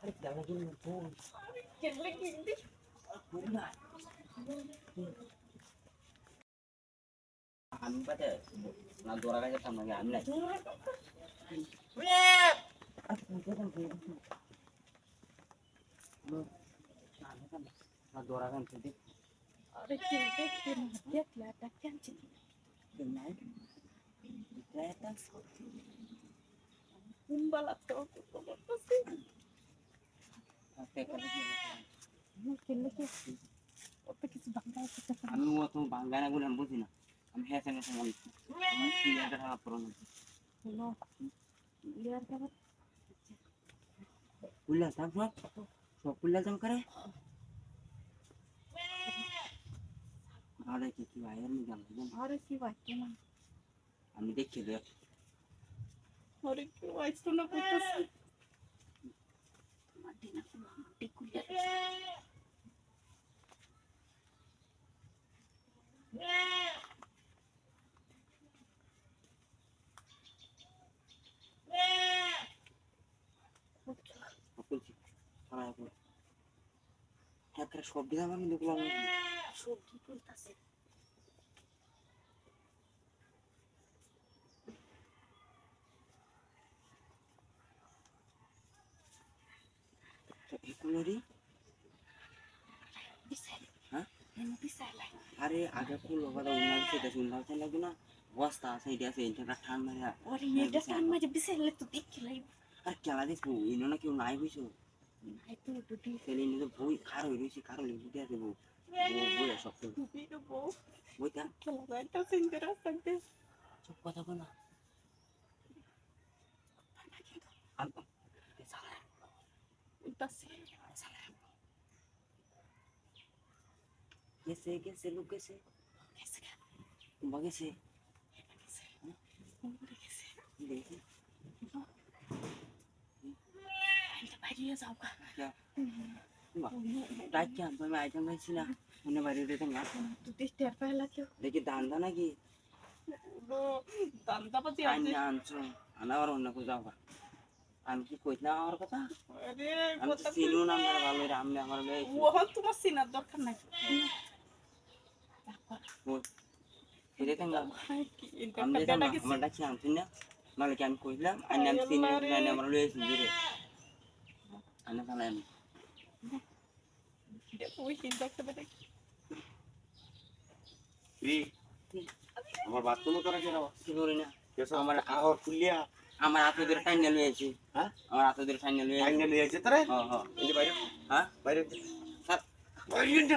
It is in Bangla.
আরে কেমন কি বল কেমনে কি বল না আমি পাতে না দৌড়া গেছে সামনে আমি নাই না দৌড়া গেছে দেখ अरे देखते ना देख ला क्या चाहिए নাই এটা कुंबला तो बस দেখতে কেমনে কি ওটা কিছু বাংলা কথা আমি অত বাংলা না বলে আমি বুঝি না আমি হ্যাঁ সঙ্গে সঙ্গে আমার কি একটা খারাপ পড়ানো হলো ক্লিয়ার कर কুল্লা তারপর সব কুল্লা জম করে আরে কি ভাই আমি জানলাম अरे की वाक्य ना আমি দেখি দেখ अरे की वाक्य ना कुछ माटी ना माटी कुलिया বলছি খারাপ একটা সব দিলাম আমি দেখলাম সবজি তুলতাছে এগুলোরই বিসাই হ্যাঁ বিসাই লাই আরে আগে ফুল কথা উন্নতি লাগবে না বস্তা আছে এটা আছে এটা ঠান মারা अरे ये डसान में जब बिसाई ले तो देख के लाई আর খেলা দেখবো ইনো না কেউ নাই বুঝছো नहीं तो टूटी ছেলে নিয়ে বই খার হয়ে রয়েছে খার হলে বুঝে আছে বউ বই সব टूटी तो वो বইটা चला बैठा सिंगर आ सकते সব কথা বলা আমি उल्टासे গেছে গেছে লোক গেছে कैसे क्या কুম্বা গেছে कैसे उम्र कैसे দেখি तो भाई जाऊंगा ডাক্তার আমি আইটেম পাইছি না মনে বাড়ি উঠে না तू देख तेरे पहला क्यों দেখি দান্দা নাকি वो दांता पति আইন আনছো আনা আর অন্য কোথাও যাবা আমি কি কইছ না আমার কথা अरे আমি তো চিনু না আমার ভালো রে আমি আমার লয়ে वो हम तुम्हारे सीना दरकार नहीं এটা কেন इनका আমি कड्डा की আমার ডাকি আনছি না মালিক আমি কইলাম আইন আমি চিনি না আমার লয়ে দূরে আনা তাহলে আমি देखो वो इनका कड्डा देख আমার বাথরুম করা কেন কি করি না কেসো আমার আহর কুলিয়া আমার হাতে ধরে টাইন লয়ে আছি হ্যাঁ আমার হাতে ধরে টাইন লয়ে আইনে নিয়ে আসছে তোরে হ্যাঁ হ্যাঁ এই যে বাইরে হ্যাঁ বাইরে স্যার বাইরে